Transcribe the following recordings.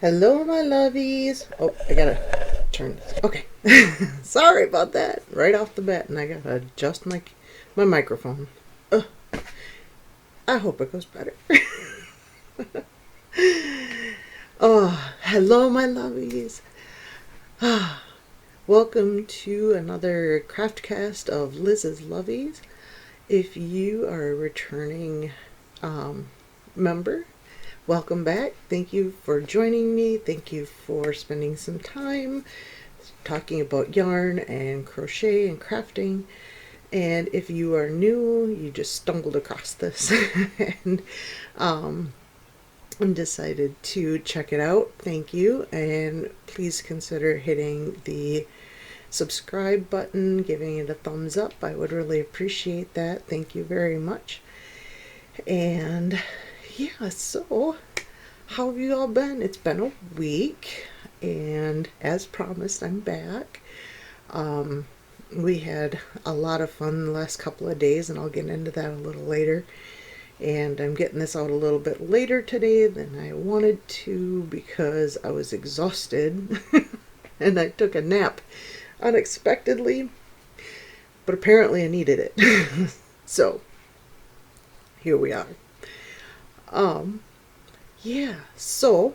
Hello, my lovies. Oh, I gotta turn this. Okay. Sorry about that. Right off the bat, and I gotta adjust my microphone. Ugh. I hope it goes better. Oh, hello, my lovies. Welcome to another Craftcast of Liz's Lovies. If you are a returning member, welcome back. Thank you for joining me. Thank you for spending some time talking about yarn and crochet and crafting. And if you are new, you just stumbled across this and decided to check it out, thank you. And please consider hitting the subscribe button, giving it a thumbs up. I would really appreciate that. Thank you very much. And yeah, so how have you all been? It's been a week, and as promised, I'm back. We had a lot of fun the last couple of days, and I'll get into that a little later. And I'm getting this out a little bit later today than I wanted to because I was exhausted and I took a nap unexpectedly, but apparently I needed it. So here we are. Yeah, so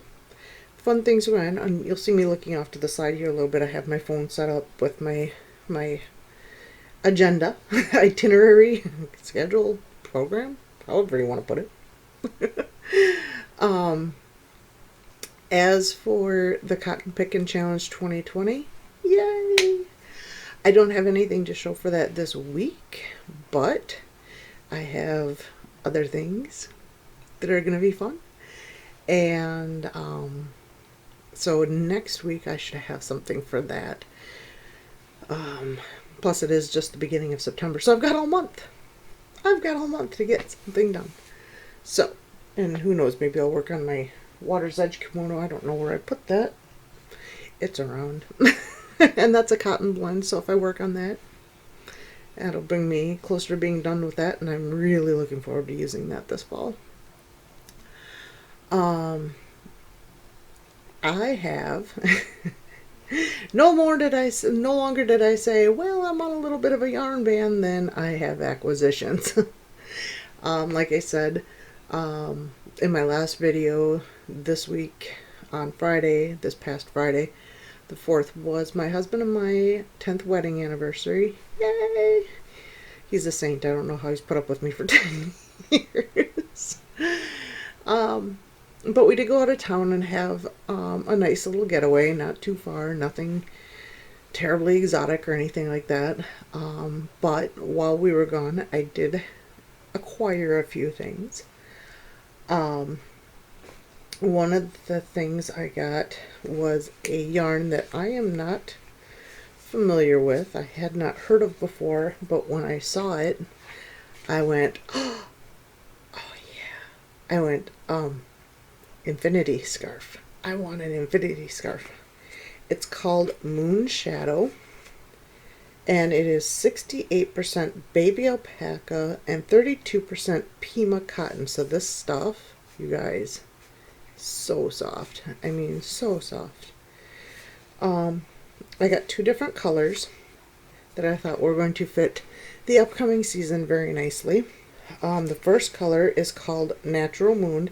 fun things went on. You'll see me looking off to the side here a little bit. I have my phone set up with my agenda, itinerary, schedule, program, however you want to put it. As for the Cotton Pickin' Challenge 2020, yay! I don't have anything to show for that this week, but I have other things that are going to be fun. And so next week I should have something for that. Plus it is just the beginning of September, so I've got all month. I've got all month to get something done. So, and who knows, maybe I'll work on my Water's Edge kimono. I don't know where I put that. It's around. And that's a cotton blend, so if I work on that, that'll bring me closer to being done with that, and I'm really looking forward to using that this fall. I have no longer did I say, well, I'm on a little bit of a yarn ban, then I have acquisitions. Like I said, in my last video this week on Friday, this past Friday, the 4th, was my husband and my 10th wedding anniversary. Yay! He's a saint. I don't know how he's put up with me for 10 years. But we did go out of town and have a nice little getaway, not too far, nothing terribly exotic or anything like that. But while we were gone, I did acquire a few things. One of the things I got was a yarn that I am not familiar with. I had not heard of before, but when I saw it, I went, oh yeah. I went, infinity scarf. I want an infinity scarf. It's called Moon Shadow, and it is 68% baby alpaca and 32% Pima cotton. So this stuff, you guys, so soft. I mean, so soft. I got 2 different colors that I thought were going to fit the upcoming season very nicely. The first color is called Natural Moon,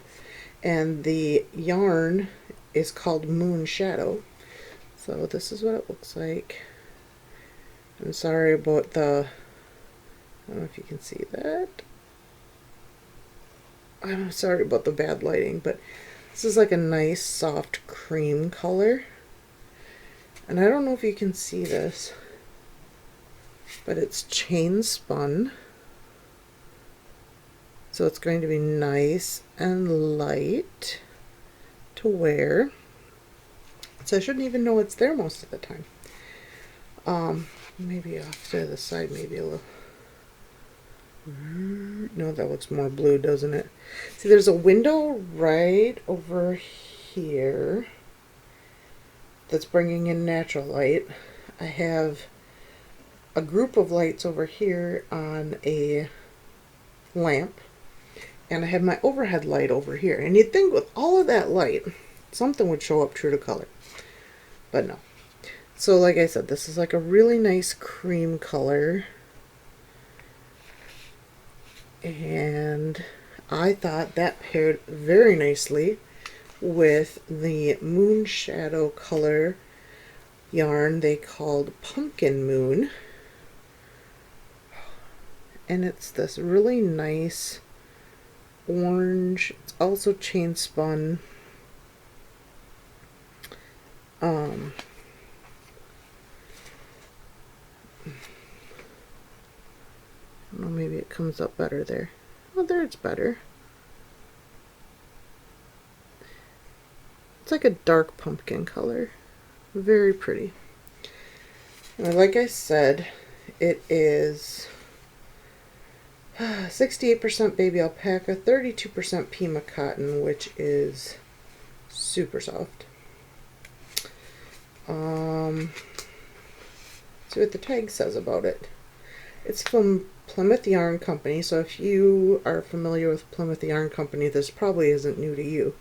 and the yarn is called Moon Shadow. So this is what it looks like. I'm sorry about I don't know if you can see that. I'm sorry about the bad lighting, but this is like a nice soft cream color. And I don't know if you can see this, but it's chain spun. So it's going to be nice and light to wear. So I shouldn't even know it's there most of the time. Maybe off to the side, maybe a little. No, that looks more blue, doesn't it? See, there's a window right over here that's bringing in natural light. I have a group of lights over here on a lamp, and I have my overhead light over here. And you'd think with all of that light, something would show up true to color. But no. So like I said, this is like a really nice cream color. And I thought that paired very nicely with the Moon Shadow color yarn they called Pumpkin Moon. And it's this really nice orange. It's also chain spun. I don't know, maybe it comes up better there. Oh, there it's better. It's like a dark pumpkin color. Very pretty. And like I said, it is 68% baby alpaca, 32% Pima cotton, which is super soft. See what the tag says about it. It's from Plymouth Yarn Company, so if you are familiar with Plymouth Yarn Company, this probably isn't new to you.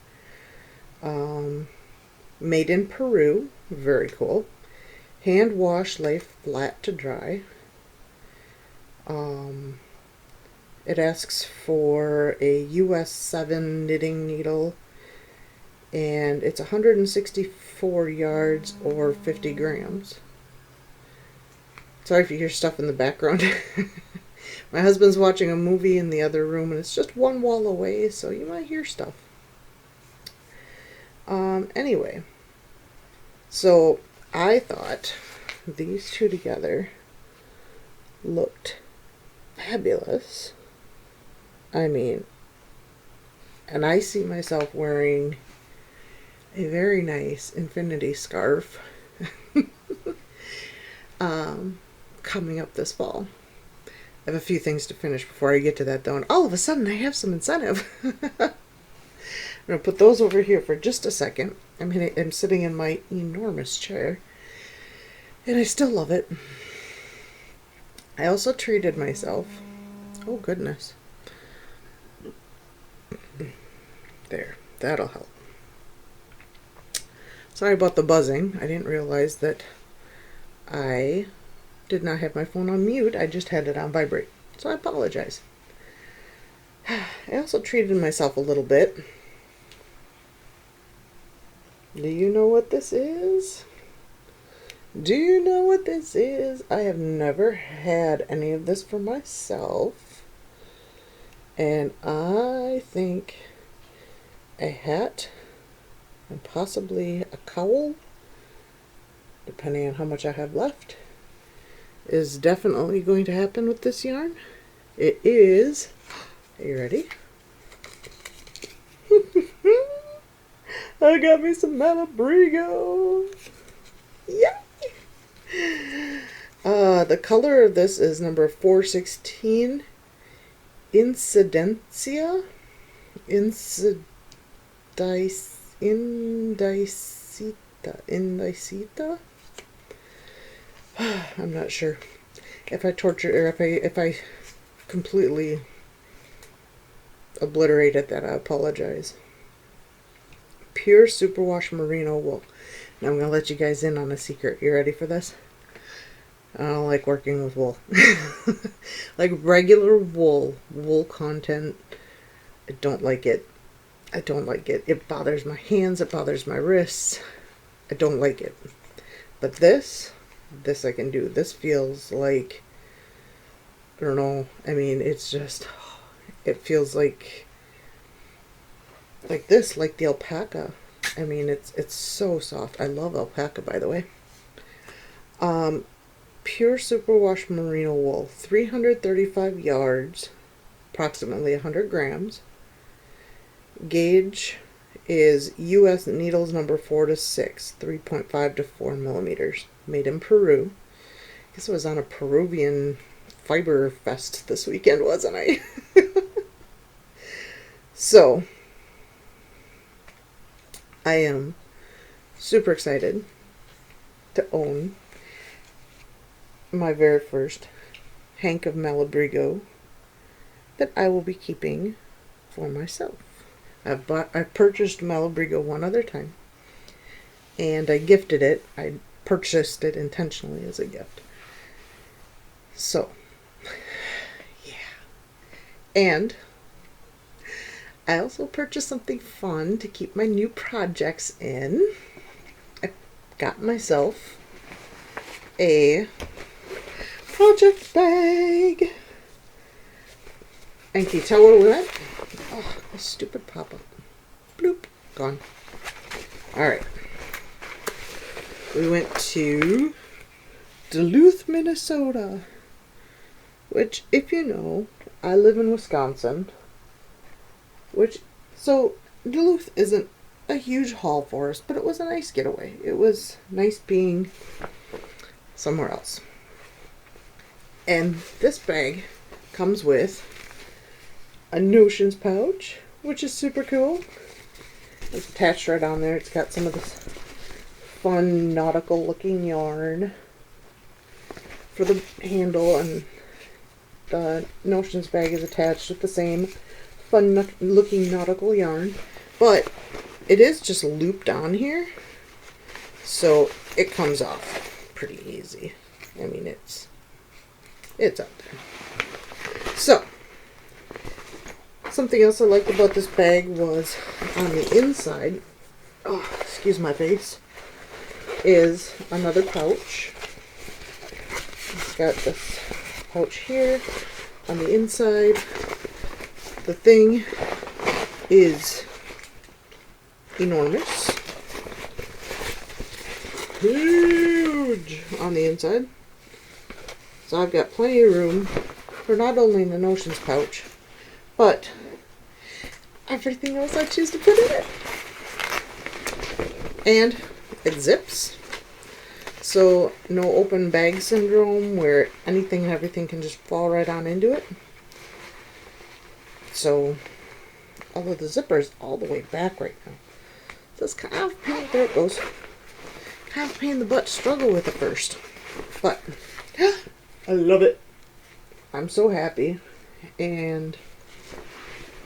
Made in Peru, very cool. Hand wash, lay flat to dry. It asks for a US 7 knitting needle, and it's 164 yards or 50 grams. Sorry if you hear stuff in the background. My husband's watching a movie in the other room, and it's just one wall away, so you might hear stuff. Anyway, so I thought these two together looked fabulous. I mean, and I see myself wearing a very nice infinity scarf coming up this fall. I have a few things to finish before I get to that though, and all of a sudden I have some incentive. I'm going to put those over here for just a second. I'm sitting in my enormous chair, and I still love it. I also treated myself. Oh goodness. There, that'll help. Sorry about the buzzing. I didn't realize that I did not have my phone on mute. I just had it on vibrate. So I apologize. I also treated myself a little bit. Do you know what this is? Do you know what this is? I have never had any of this for myself. And I think a hat and possibly a cowl, depending on how much I have left, is definitely going to happen with this yarn. It is, are you ready? I got me some Malabrigo. Yay! The color of this is number 416, Incidencia. Indicita. I'm not sure. If I torture, or if I completely obliterated that, I apologize. Pure superwash merino wool. Now I'm going to let you guys in on a secret. You ready for this? I don't like working with wool. Like regular wool content, I don't like it. I don't like it. It bothers my hands. It bothers my wrists. I don't like it. But this I can do. This feels like, I don't know. I mean, it's just, it feels like this, like the alpaca. I mean, it's so soft. I love alpaca, by the way. Pure superwash merino wool, 335 yards, approximately 100 grams. Gauge is US needles number 4 to 6, 3.5 to 4 millimeters. Made in Peru. I guess I was on a Peruvian fiber fest this weekend, wasn't I? So, I am super excited to own my very first hank of Malabrigo that I will be keeping for myself. I've purchased Malabrigo one other time, and I gifted it. I purchased it intentionally as a gift. So, yeah. And I also purchased something fun to keep my new projects in. I got myself a project bag. And can you tell where we went? Oh, a stupid pop-up. Bloop. Gone. Alright. We went to Duluth, Minnesota. Which, if you know, I live in Wisconsin. So Duluth isn't a huge haul for us, but it was a nice getaway. It was nice being somewhere else. And this bag comes with a notions pouch, which is super cool. It's attached right on there. It's got some of this fun nautical looking yarn for the handle, and the notions bag is attached with the same fun looking nautical yarn, but it is just looped on here, so it comes off pretty easy. I mean, it's out there. So something else I liked about this bag was on the inside, oh, excuse my face, is another pouch. It's got this pouch here on the inside. The thing is enormous. Huge on the inside. So I've got plenty of room for not only the notions pouch, but everything else I choose to put in it. And it zips. So no open bag syndrome where anything and everything can just fall right on into it. So, although the zipper is all the way back right now, this kind of pain, there it goes. Kind of pain in the butt to struggle with at first, but I love it. I'm so happy, and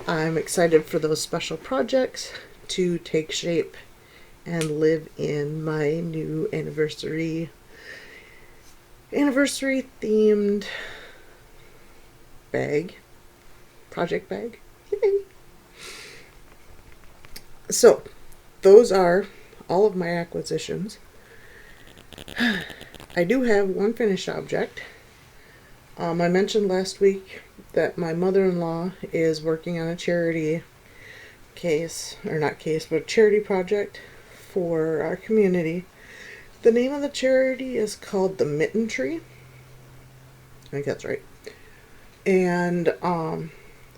I'm excited for those special projects to take shape and live in my new anniversary themed bag. Project bag. Yay. So, those are all of my acquisitions. I do have one finished object. I mentioned last week that my mother-in-law is working on a charity case, or not case, but charity project for our community. The name of the charity is called the Mitten Tree. I think that's right. And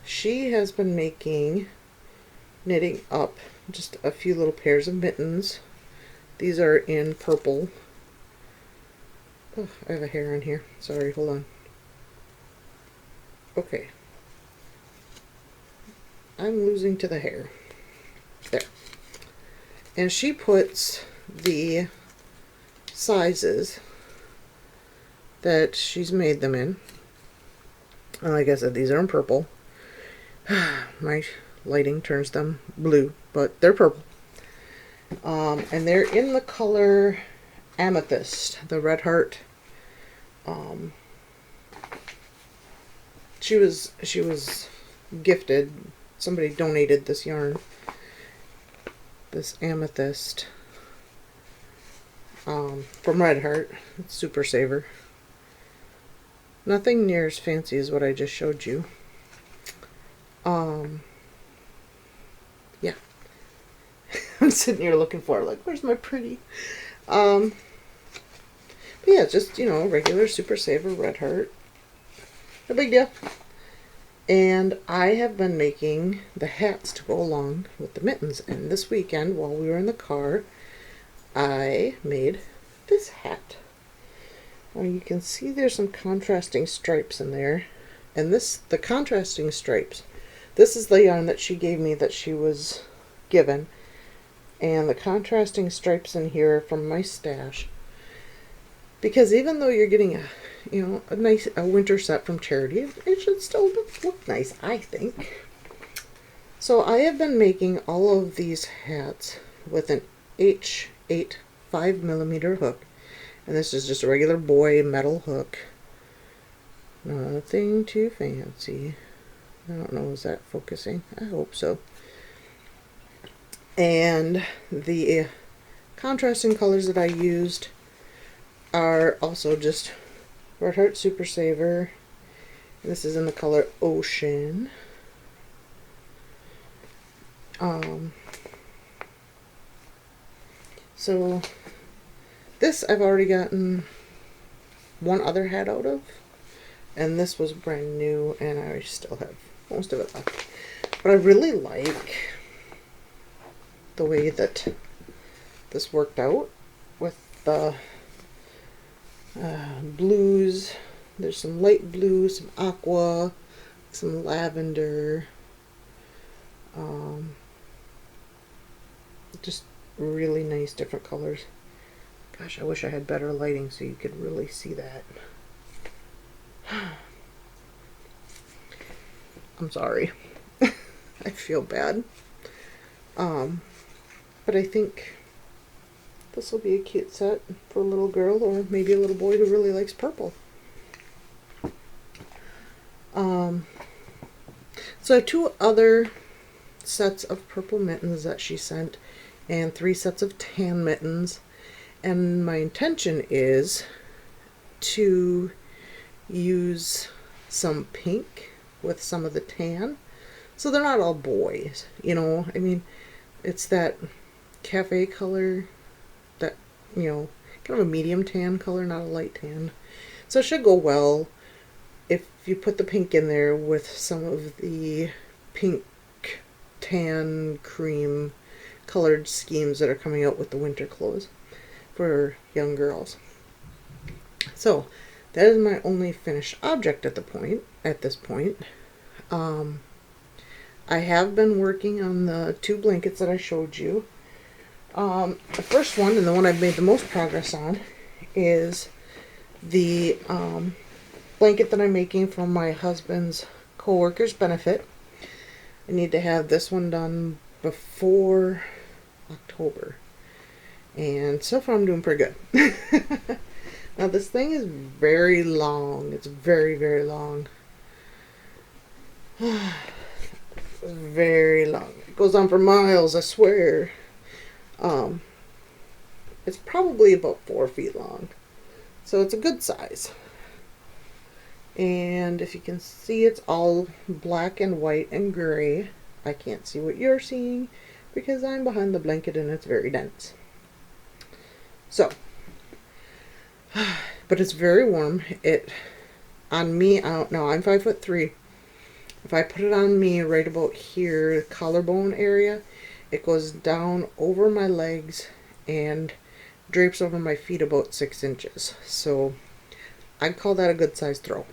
she has been knitting up just a few little pairs of mittens. These are in purple. Oh, I have a hair on here. Sorry, hold on. Okay. I'm losing to the hair. There. And she puts the sizes that she's made them in. And like I said, these are in purple. My lighting turns them blue, but they're purple. And they're in the color Amethyst, the red heart. She was gifted. Somebody donated this yarn, this Amethyst, from Red Heart. It's Super Saver. Nothing near as fancy as what I just showed you. Yeah. I'm sitting here looking for it, like, where's my pretty? But yeah, just, regular Super Saver Red Heart. No big deal. And I have been making the hats to go along with the mittens. And this weekend, while we were in the car, I made this hat. Now you can see there's some contrasting stripes in there. And the contrasting stripes, this is the yarn that she gave me that she was given. And the contrasting stripes in here are from my stash. Because even though you're getting a winter set from charity, it should still look nice, I think. So I have been making all of these hats with an H8 5mm hook. And this is just a regular boy metal hook. Nothing too fancy. I don't know, is that focusing? I hope so. And the contrasting colors that I used are also just Red Heart Super Saver. This is in the color Ocean. So this I've already gotten one other hat out of, and this was brand new, and I still have most of it left. But I really like the way that this worked out with the blues. There's some light blue, some aqua, some lavender. Just really nice different colors. Gosh, I wish I had better lighting so you could really see that. I'm sorry. I feel bad. But I think this will be a cute set for a little girl or maybe a little boy who really likes purple. So I have 2 other sets of purple mittens that she sent and 3 sets of tan mittens. And my intention is to use some pink with some of the tan. So they're not all boys, you know. I mean, it's that cafe color, that, you know, kind of a medium tan color, not a light tan. So it should go well if you put the pink in there with some of the pink, tan, cream colored schemes that are coming out with the winter clothes for young girls. So that is my only finished object at this point. I have been working on the 2 blankets that I showed you. The first one, and the one I've made the most progress on, is the blanket that I'm making for my husband's co-worker's benefit. I need to have this one done before October. And so far I'm doing pretty good. Now this thing is very long. It's very, very long. Very long. It goes on for miles, I swear. It's probably about 4 feet long. So it's a good size. And if you can see, it's all black and white and gray. I can't see what you're seeing because I'm behind the blanket and it's very dense. So, but it's very warm. It, on me, now I'm 5'3". If I put it on me right about here, the collarbone area, it goes down over my legs and drapes over my feet about 6 inches. So I'd call that a good size throw.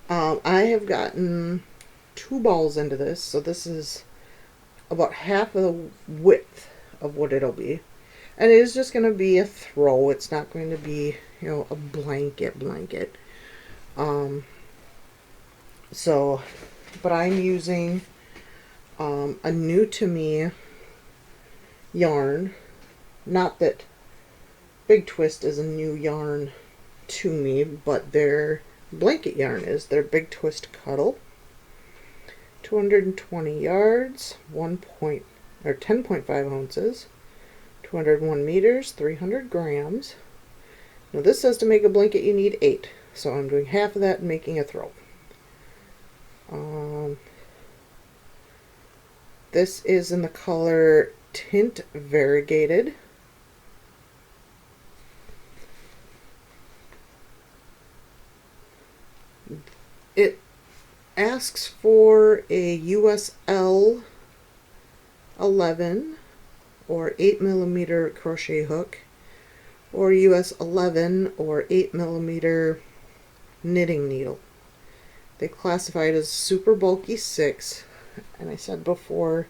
I have gotten 2 balls into this, so this is about half of the width of what it'll be. And it is just going to be a throw. It's not going to be, you know, a blanket. So, but I'm using a new to me yarn. Not that Big Twist is a new yarn to me, but their blanket yarn is. Their Big Twist Cuddle. 220 yards, 10.5 ounces, 201 meters, 300 grams. Now this says to make a blanket you need 8, so I'm doing half of that and making a throw. This is in the color Tint Variegated. It asks for a USL 11 or 8mm crochet hook, or US 11 or 8mm knitting needle. They classify it as super bulky 6, and I said before,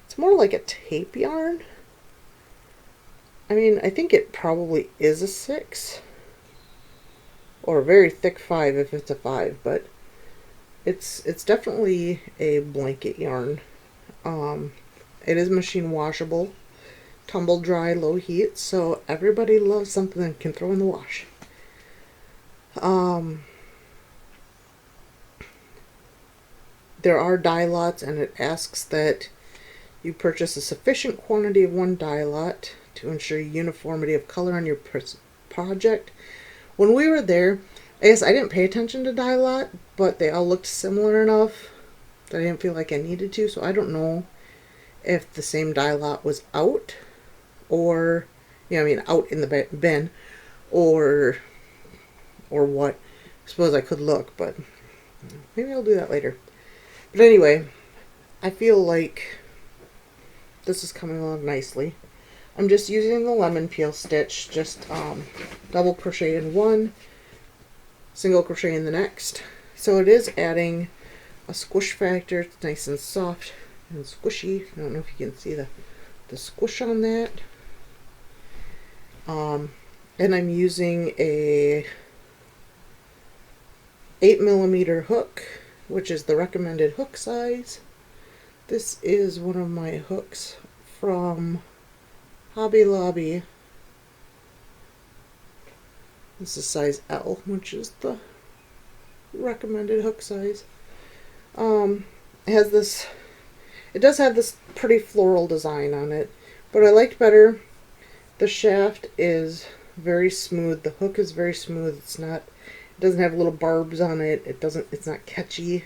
it's more like a tape yarn. I mean, I think it probably is a 6, or a very thick 5 if it's a 5, but it's definitely a blanket yarn. It is machine washable tumble dry, low heat, so everybody loves something that can throw in the wash. There are dye lots, and it asks that you purchase a sufficient quantity of one dye lot to ensure uniformity of color on your project. When we were there, I guess I didn't pay attention to dye lot, but they all looked similar enough that I didn't feel like I needed to, so I don't know if the same dye lot was out, or, out in the bin, or what. I suppose I could look, but maybe I'll do that later. But anyway, I feel like this is coming along nicely. I'm just using the lemon peel stitch, just double crochet in one, single crochet in the next. So it is adding a squish factor. It's nice and soft and squishy. I don't know if you can see the squish on that. And I'm using a 8mm hook, which is the recommended hook size. This is one of my hooks from Hobby Lobby. This is size L, which is the recommended hook size. It does have this pretty floral design on it, but I liked better. The shaft is very smooth. The hook is very smooth. It doesn't have little barbs on it. It's not catchy.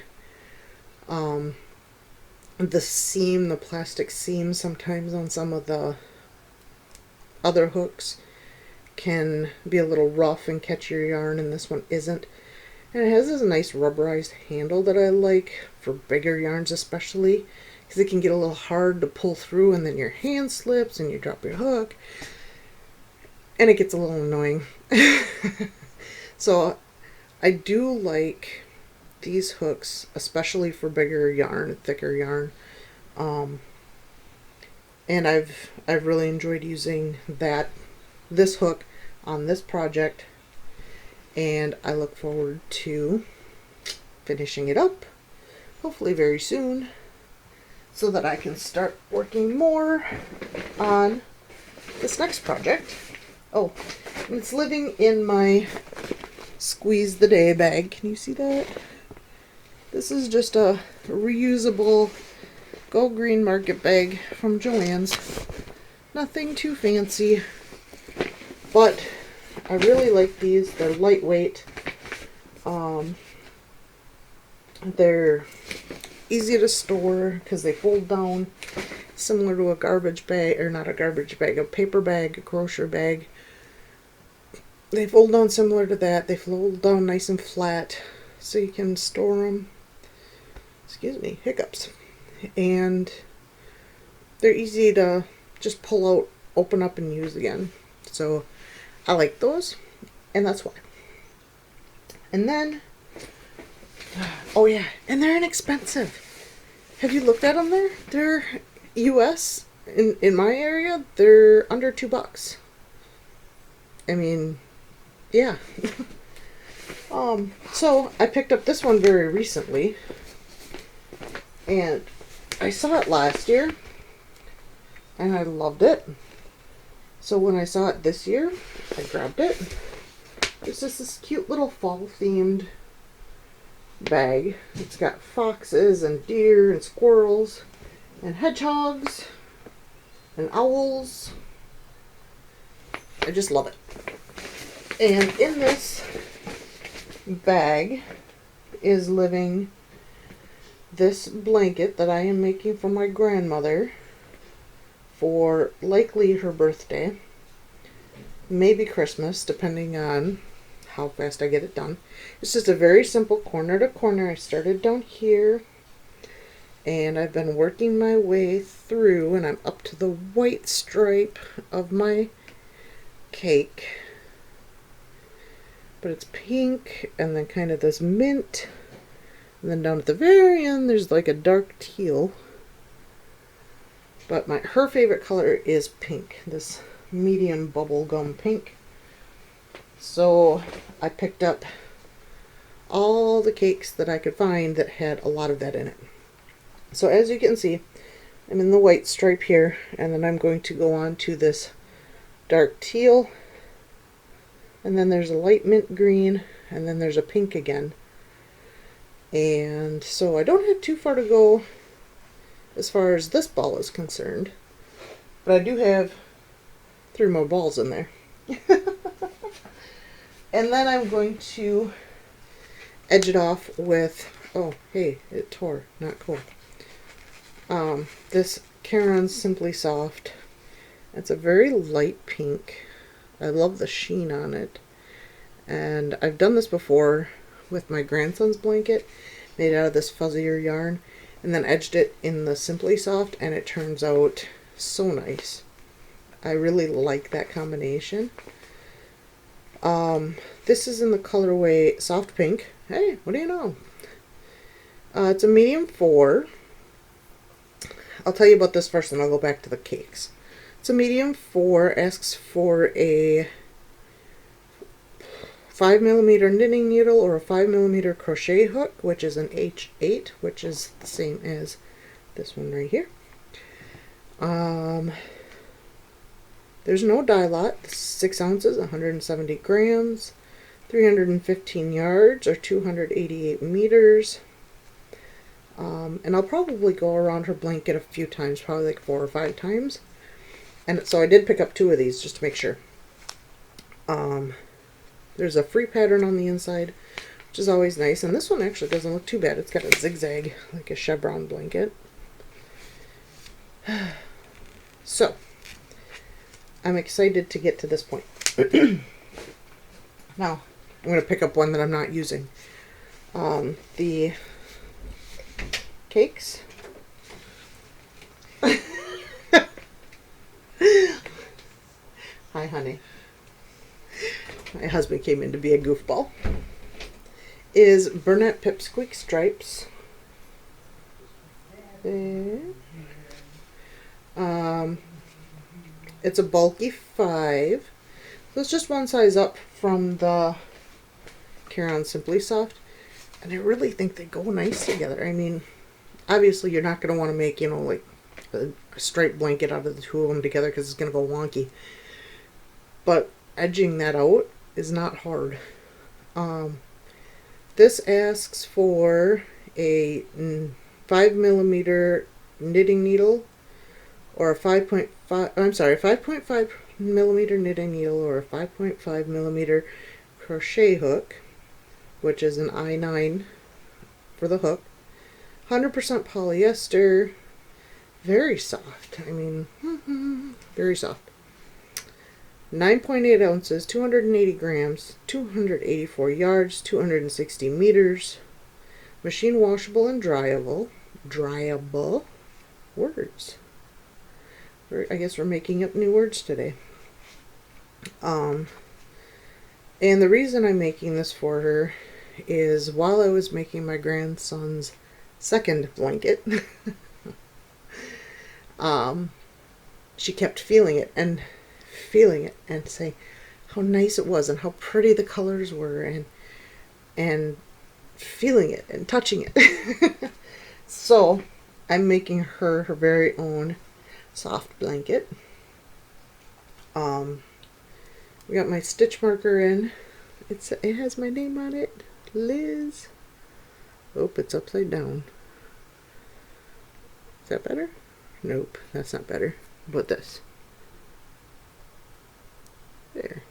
The plastic seam sometimes on some of the other hooks can be a little rough and catch your yarn, and this one isn't. And it has this nice rubberized handle that I like for bigger yarns especially, because it can get a little hard to pull through, and then your hand slips and you drop your hook and it gets a little annoying. So I do like these hooks, especially for bigger yarn, thicker yarn. And I've really enjoyed using this hook on this project, and I look forward to finishing it up, hopefully very soon, so that I can start working more on this next project. Oh, and it's living in my Squeeze the Day bag. Can you see that? This is just a reusable Go Green Market bag from Joann's. Nothing too fancy, but I really like these. They're lightweight. They're easy to store because they fold down, similar to a garbage bag, or not a garbage bag, a paper bag, a grocery bag. They fold down similar to that. They fold down nice and flat, so you can store them. Excuse me, hiccups. And they're easy to just pull out, open up, and use again. So I like those, and that's why. And then, oh yeah, and they're inexpensive. Have you looked at them there? They're US, in my area, they're under $2. I mean, yeah. So I picked up this one very recently, and I saw it last year, and I loved it. So when I saw it this year, I grabbed it. It's just this cute little fall themed bag. It's got foxes and deer and squirrels and hedgehogs and owls. I just love it. And in this bag is living this blanket that I am making for my grandmother for likely her birthday, maybe Christmas, depending on how fast I get it done. It's just a very simple corner to corner. I started down here, and I've been working my way through, and I'm up to the white stripe of my cake. But it's pink, and then kind of this mint, and then down at the very end there's like a dark teal. But her favorite color is pink, this medium bubblegum pink. So I picked up all the cakes that I could find that had a lot of that in it. So as you can see, I'm in the white stripe here, and then I'm going to go on to this dark teal, and then there's a light mint green, and then there's a pink again. And so I don't have too far to go as far as this ball is concerned, but I do have 3 more balls in there. And then I'm going to edge it off with, oh hey, it tore, not cool. This Caron Simply Soft. It's a very light pink. I love the sheen on it. And I've done this before with my grandson's blanket, made out of this fuzzier yarn, and then edged it in the Simply Soft, and it turns out so nice. I really like that combination. This is in the colorway Soft Pink. Hey, what do you know? It's a medium 4. I'll tell you about this first and I'll go back to the cakes. It's a medium 4, asks for a 5mm knitting needle or a 5mm crochet hook, which is an H8, which is the same as this one right here. There's no dye lot. This is 6 ounces, 170 grams, 315 yards or 288 meters. And I'll probably go around her blanket a few times, probably like 4 or 5 times. And so I did pick up 2 of these just to make sure. There's a free pattern on the inside, which is always nice. And this one actually doesn't look too bad. It's got a zigzag, like a chevron blanket. So, I'm excited to get to this point. Now, I'm going to pick up one that I'm not using. The cakes. Hi, honey. My husband came in to be a goofball. Is Burnett Pipsqueak Stripes. There. It's a bulky 5. So it's just one size up from the Caron Simply Soft. And I really think they go nice together. I mean, obviously you're not going to want to make, you know, like a striped blanket out of the 2 of them together because it's going to go wonky. But edging that out is not hard. This asks for a 5mm knitting needle or a 5.5 millimeter knitting needle or a 5.5 millimeter crochet hook, which is an I9 for the hook. 100% polyester, very soft. I mean, very soft. 9.8 ounces, 280 grams, 284 yards, 260 meters. Machine washable and dryable. Dryable words. I guess we're making up new words today. And the reason I'm making this for her is while I was making my grandson's second blanket, she kept feeling it and saying how nice it was and how pretty the colors were and feeling it and touching it. So I'm making her very own soft blanket. We got my stitch marker in. It has my name on it, Liz. Oh, it's upside down. Is that better? Nope, that's not better. But this. There.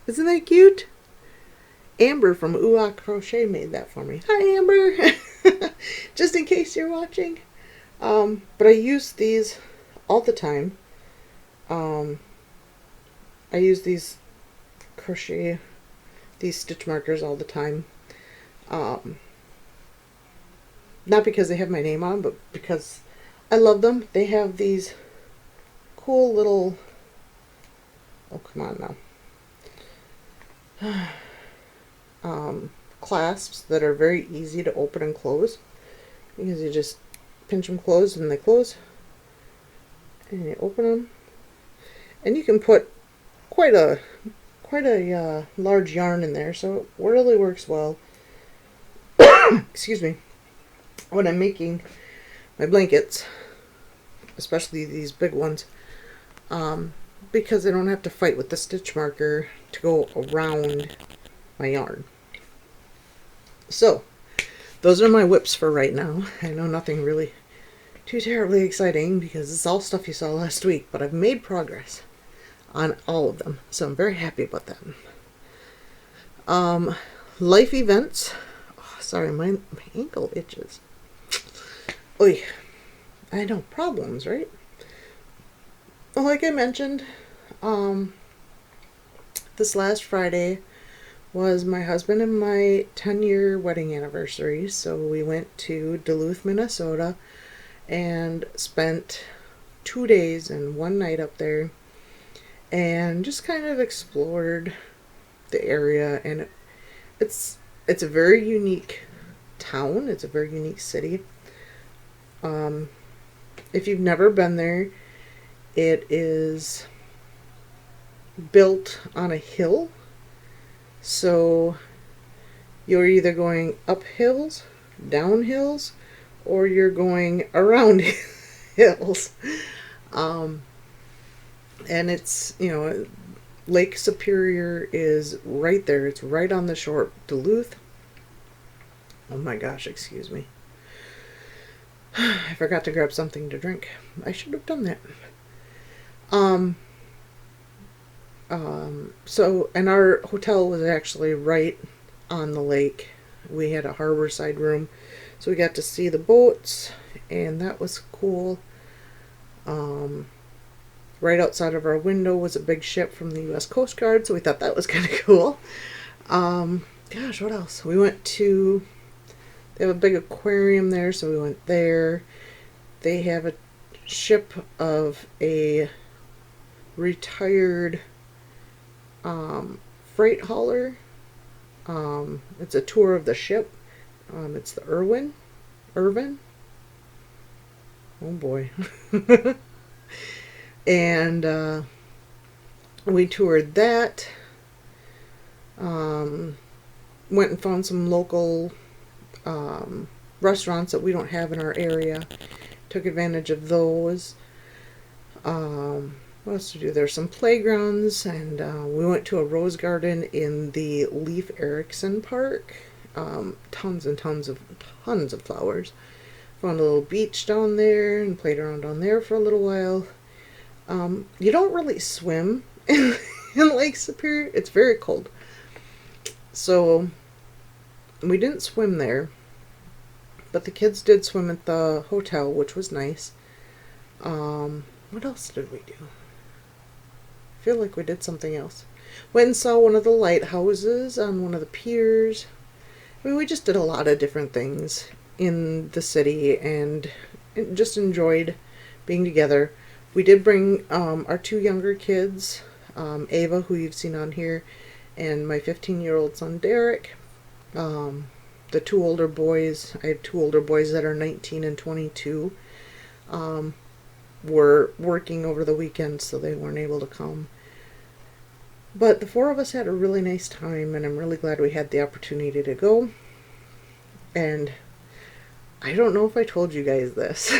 Isn't that cute? Amber from Ooh Ah Crochet made that for me. Hi, Amber. Just in case you're watching. But I use these all the time. I use these stitch markers all the time. Not because they have my name on, but because I love them. They have these cool little, oh come on now, clasps that are very easy to open and close, because you just pinch them closed and they close, and you open them, and you can put quite a large yarn in there, so it really works well. Excuse me. When I'm making my blankets, especially these big ones, because I don't have to fight with the stitch marker to go around my yarn. So those are my whips for right now. I know nothing really too terribly exciting because it's all stuff you saw last week, but I've made progress on all of them, so I'm very happy about that. Life events. Oh, sorry, my ankle itches. Oy. I know, problems, right? Well, like I mentioned, this last Friday was my husband and my 10-year wedding anniversary, so we went to Duluth, Minnesota, and spent 2 days and 1 night up there, and just kind of explored the area. And it's a very unique town. It's a very unique city. If you've never been there, it is built on a hill, so you're either going up hills, down hills, or you're going around hills. And it's, Lake Superior is right there. It's right on the shore. Duluth. Oh my gosh, excuse me. I forgot to grab something to drink. I should have done that. And our hotel was actually right on the lake. We had a harborside room, so we got to see the boats, and that was cool. Right outside of our window was a big ship from the U.S. Coast Guard, so we thought that was kind of cool. Gosh, what else? They have a big aquarium there, so we went there. They have a ship of a retired freight hauler. It's a tour of the ship. It's the Irvin. Oh boy. And we toured that. Went and found some local restaurants that we don't have in our area. Took advantage of those. What else to do? There's some playgrounds, and we went to a rose garden in the Leif Erikson Park. Tons and tons of flowers. Found a little beach down there and played around down there for a little while. You don't really swim in Lake Superior. It's very cold. So we didn't swim there, but the kids did swim at the hotel, which was nice. What else did we do? I feel like we did something else. Went and saw one of the lighthouses on one of the piers. I mean, we just did a lot of different things in the city and just enjoyed being together. We did bring our 2 younger kids, Ava, who you've seen on here, and my 15-year-old son, Derek. The 2 older boys, I have 2 older boys that are 19 and 22, were working over the weekend, so they weren't able to come. But the 4 of us had a really nice time, and I'm really glad we had the opportunity to go. And I don't know if I told you guys this.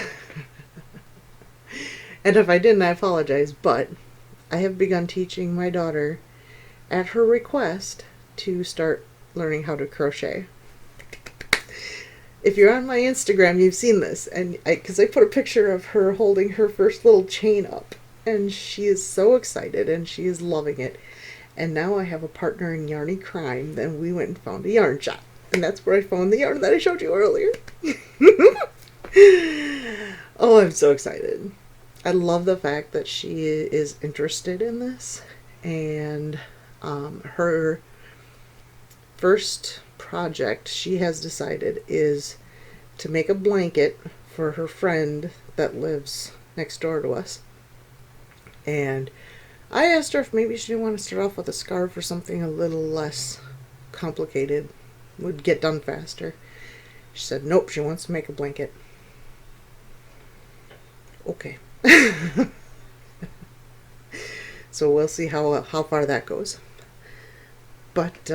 And if I didn't, I apologize, but I have begun teaching my daughter, at her request, to start learning how to crochet. If you're on my Instagram, you've seen this, and because I put a picture of her holding her first little chain up, and she is so excited, and she is loving it. And now I have a partner in yarny crime. Then we went and found a yarn shop, and that's where I found the yarn that I showed you earlier. Oh, I'm so excited. I love the fact that she is interested in this, and her first project she has decided is to make a blanket for her friend that lives next door to us. And I asked her if maybe she didn't want to start off with a scarf or something a little less complicated, would get done faster. She said nope, she wants to make a blanket. Okay. So we'll see how far that goes. But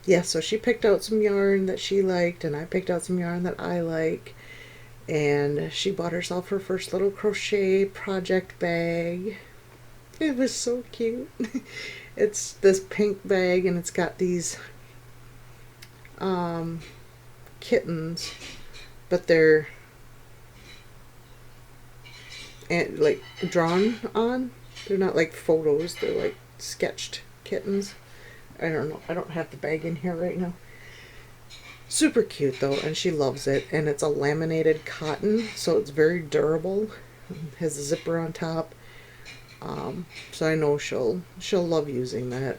yeah, so she picked out some yarn that she liked, and I picked out some yarn that I like, And she bought herself her first little crochet project bag. It was so cute. It's this pink bag, and it's got these kittens, but they're like drawn on. They're not like photos, they're like sketched kittens. I don't know. I don't have the bag in here right now. Super cute though, and she loves it. And it's a laminated cotton, so it's very durable. It has a zipper on top. So I know she'll love using that.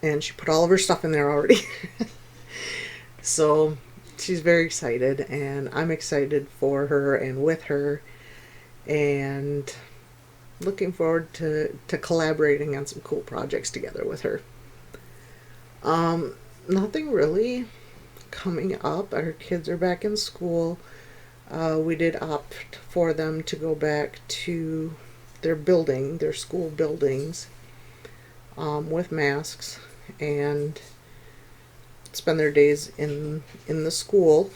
And she put all of her stuff in there already. So she's very excited, and I'm excited for her and with her, and looking forward to collaborating on some cool projects together with her. Nothing really coming up. Our kids are back in school. We did opt for them to go back to their school buildings, with masks, and spend their days in the school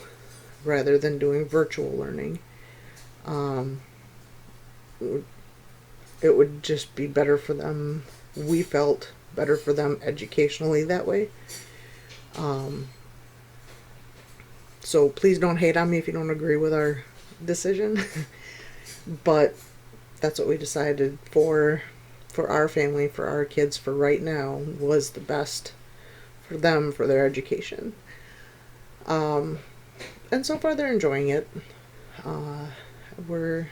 rather than doing virtual learning. It would just be better for them. We felt better for them educationally that way. So please don't hate on me if you don't agree with our decision. But that's what we decided for our family, for our kids, for right now, was the best for them, for their education. And so far they're enjoying it. We're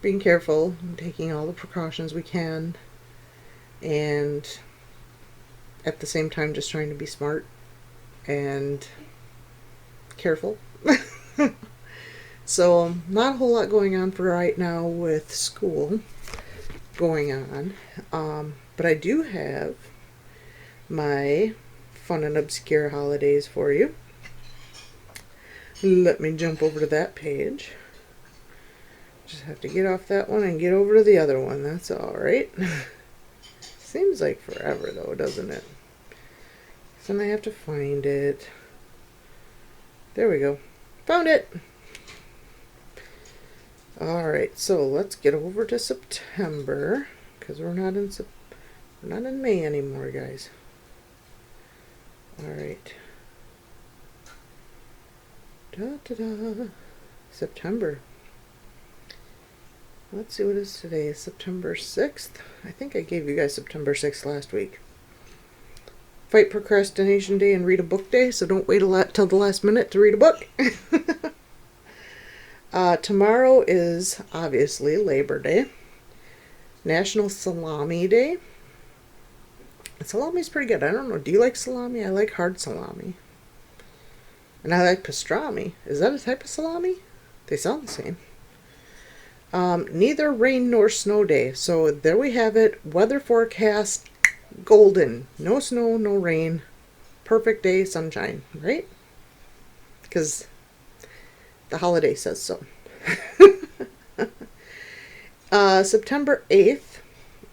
being careful and taking all the precautions we can, and at the same time just trying to be smart and careful. So not a whole lot going on for right now with school going on. But I do have my fun and obscure holidays for you. Let me jump over to that page. Just have to get off that one and get over to the other one. That's alright. Seems like forever though, doesn't it? So then I have to find it. There we go. Found it! Alright, so let's get over to September, because we're not in May anymore, guys. Alright. Da-da-da. September. Let's see what is today. September 6th. I think I gave you guys September 6th last week. Fight Procrastination Day and Read a Book Day, so don't wait till the last minute to read a book. Tomorrow is obviously Labor Day. National Salami Day. Salami's pretty good. I don't know. Do you like salami? I like hard salami. And I like pastrami. Is that a type of salami? They sound the same. Neither rain nor snow day. So there we have it. Weather forecast, golden. No snow, no rain. Perfect day, sunshine, right? Because the holiday says so. September 8th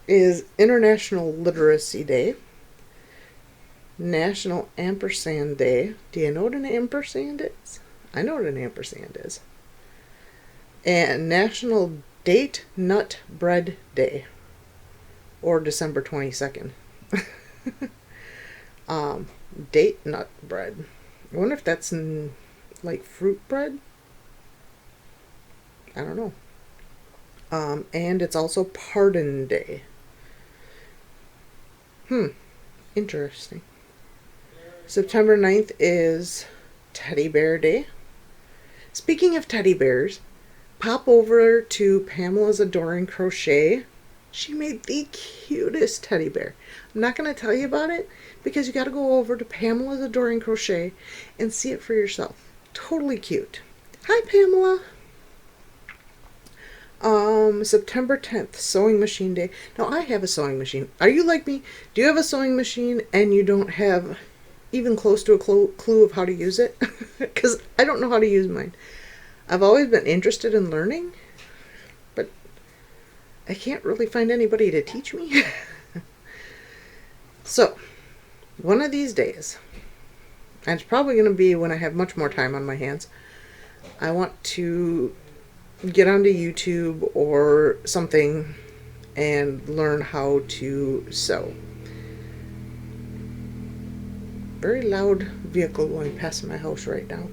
is International Literacy Day. National Ampersand Day. Do you know what an ampersand is? I know what an ampersand is. And National Date Nut Bread Day. Or December 22nd. Date nut bread. I wonder if that's like fruit bread? I don't know. And it's also Pardon Day. Interesting. September 9th is Teddy Bear Day. Speaking of teddy bears, pop over to Pamela's Adoring Crochet. She made the cutest teddy bear. I'm not going to tell you about it because you got to go over to Pamela's Adoring Crochet and see it for yourself. Totally cute. Hi, Pamela. September 10th, Sewing Machine Day. Now, I have a sewing machine. Are you like me? Do you have a sewing machine and you don't have even close to a clue of how to use it? Because I don't know how to use mine. I've always been interested in learning, but I can't really find anybody to teach me. So, one of these days, and it's probably going to be when I have much more time on my hands, I want to get onto YouTube or something and learn how to sew. Very loud vehicle going past my house right now.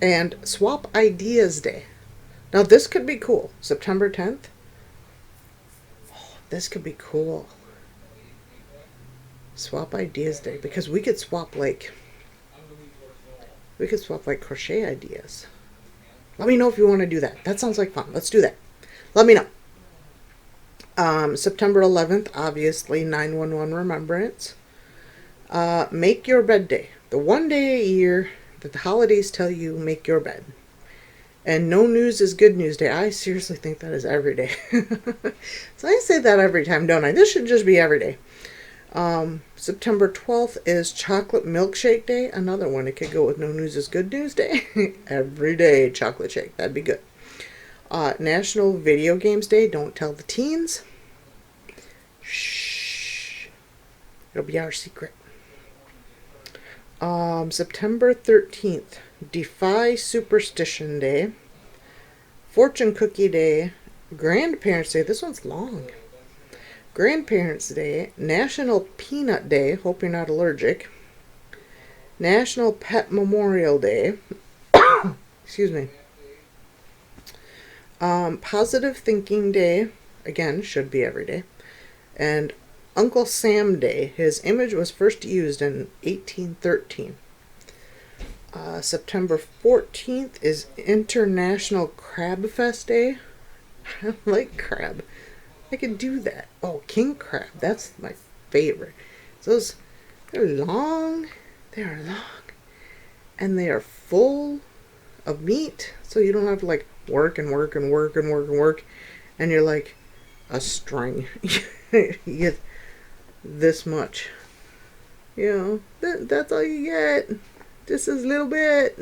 And Swap Ideas Day. Now this could be cool. September 10th. Oh, this could be cool. Swap Ideas Day, because we could swap like crochet ideas. Let me know if you want to do that. That sounds like fun. Let's do that. Let me know. September 11th, obviously 9/11 Remembrance. Make Your Bed Day. The one day a year that the holidays tell you make your bed. And No News is Good News Day. I seriously think that is every day. So I say that every time, don't I? This should just be every day. September 12th is Chocolate Milkshake Day. Another one. It could go with No News is Good News Day. Every day chocolate shake. That'd be good. National Video Games Day. Don't tell the teens. Shh. It'll be our secret. September 13th. Defy Superstition Day. Fortune Cookie Day. Grandparents' Day. This one's long. Grandparents' Day. National Peanut Day. Hope you're not allergic. National Pet Memorial Day. Excuse me. Positive Thinking Day. Again, should be every day. And Uncle Sam Day. His image was first used in 1813. September 14th is International Crab Fest Day. I like crab. I could do that. Oh, king crab. That's my favorite. So they're long. They are long. And they are full of meat. So you don't have to like work and work and work and work and work. And you're like a string. You get this much. You know, that's all you get. Just this little bit.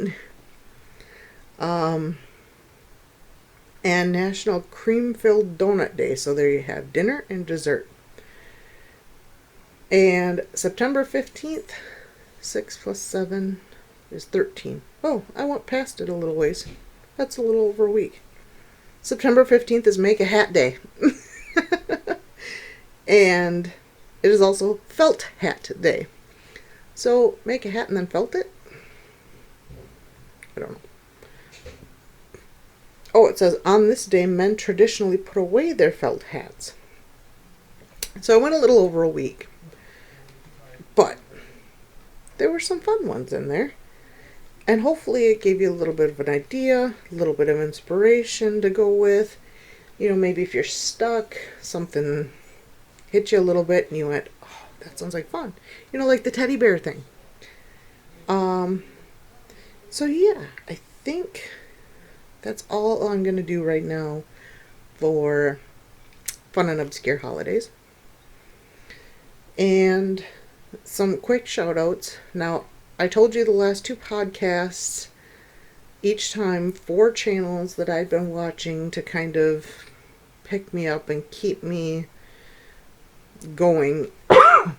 And National Cream-Filled Donut Day. So there you have dinner and dessert. And September 15th, 6 plus 7 is 13. Oh, I went past it a little ways. That's a little over a week. September 15th is Make a Hat Day. And it is also Felt Hat Day. So, make a hat and then felt it? I don't know. Oh, it says, on this day, men traditionally put away their felt hats. So I went a little over a week. But there were some fun ones in there. And hopefully it gave you a little bit of an idea, a little bit of inspiration to go with. You know, maybe if you're stuck, something hit you a little bit and you went, oh, that sounds like fun. You know, like the teddy bear thing. So yeah, I think that's all I'm going to do right now for Fun and Obscure Holidays. And some quick shout outs. Now, I told you the last two podcasts, each time 4 channels that I've been watching to kind of pick me up and keep me going,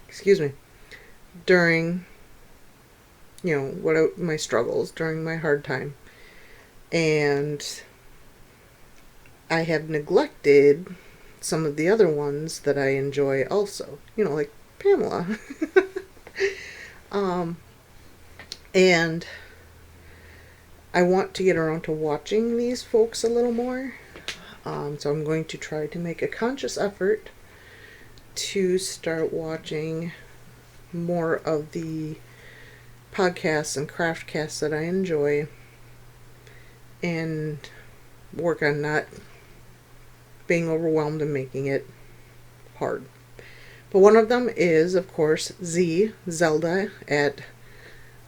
excuse me, during, you know, my struggles, during my hard time. And I have neglected some of the other ones that I enjoy also. You know, like Pamela. And I want to get around to watching these folks a little more. So I'm going to try to make a conscious effort to start watching more of the podcasts and craftcasts that I enjoy and work on not being overwhelmed and making it hard. But one of them is, of course, Zelda at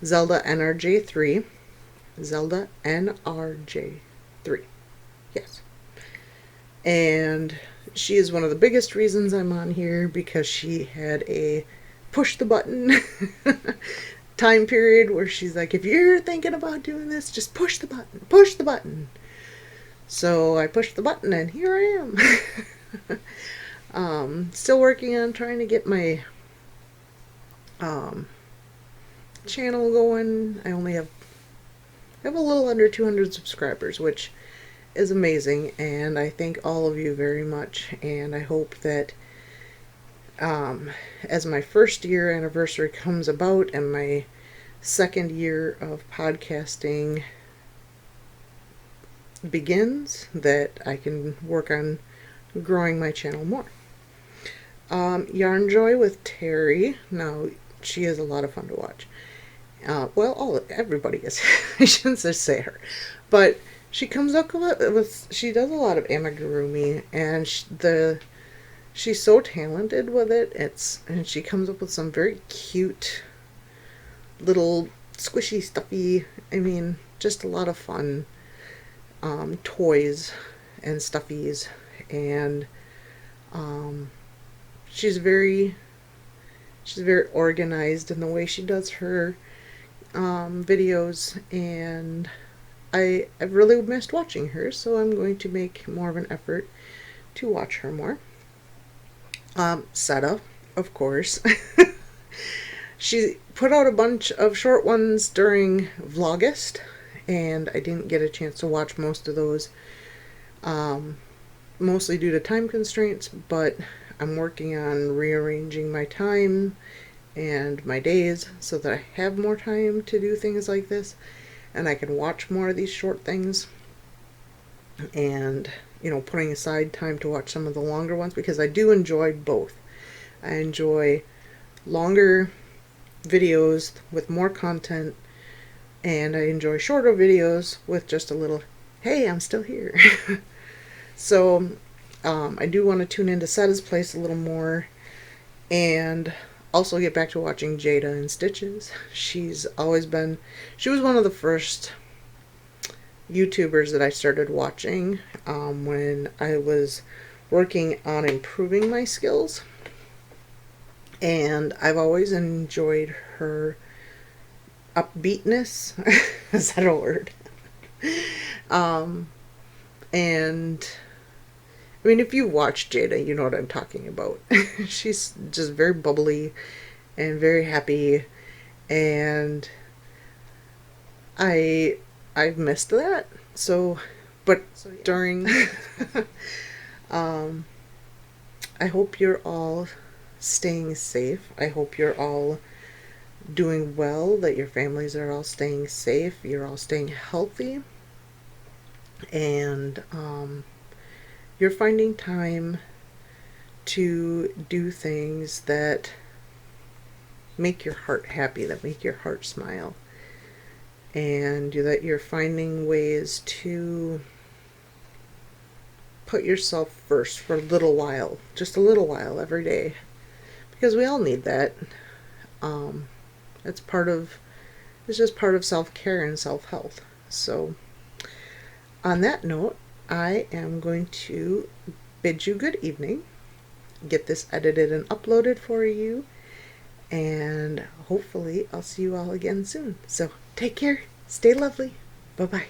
Zelda NRJ3. Zelda NRJ3. Yes. And she is one of the biggest reasons I'm on here, because she had a push the button time period where she's like, if you're thinking about doing this, just push the button. Push the button. So I pushed the button and here I am. Still working on trying to get my channel going. I only have I have a little under 200 subscribers, which is amazing, and I thank all of you very much, and I hope that as my first year anniversary comes about and my second year of podcasting begins, that I can work on growing my channel more. Yarn Joy with Terry. Now, she is a lot of fun to watch. Everybody is. I shouldn't just say her. But she comes up with, she does a lot of amigurumi, and she's so talented with it. And she comes up with some very cute little squishy, stuffy, just a lot of fun toys and stuffies. And she's very organized in the way she does her videos, and I've really missed watching her, so I'm going to make more of an effort to watch her more. Seta, of course. She put out a bunch of short ones during Vlogust, and I didn't get a chance to watch most of those, mostly due to time constraints, but I'm working on rearranging my time and my days so that I have more time to do things like this, and I can watch more of these short things, and putting aside time to watch some of the longer ones, because I do enjoy both. I enjoy longer videos with more content, and I enjoy shorter videos with just a little, hey, I'm still here. So I do want to tune into Seta's place a little more, and also get back to watching Jada and Stitches. She was one of the first YouTubers that I started watching when I was working on improving my skills, and I've always enjoyed her upbeatness. Is that a word? And if you watch Jada, you know what I'm talking about. She's just very bubbly and very happy, and I've missed that. During I hope you're all staying safe. I hope you're all doing well, that your families are all staying safe, you're all staying healthy, and you're finding time to do things that make your heart happy, that make your heart smile, and that you're finding ways to put yourself first for a little while, just a little while every day, because we all need that. It's just part of self-care and self-health. So on that note, I am going to bid you good evening, get this edited and uploaded for you, and hopefully I'll see you all again soon. So take care, stay lovely, bye-bye.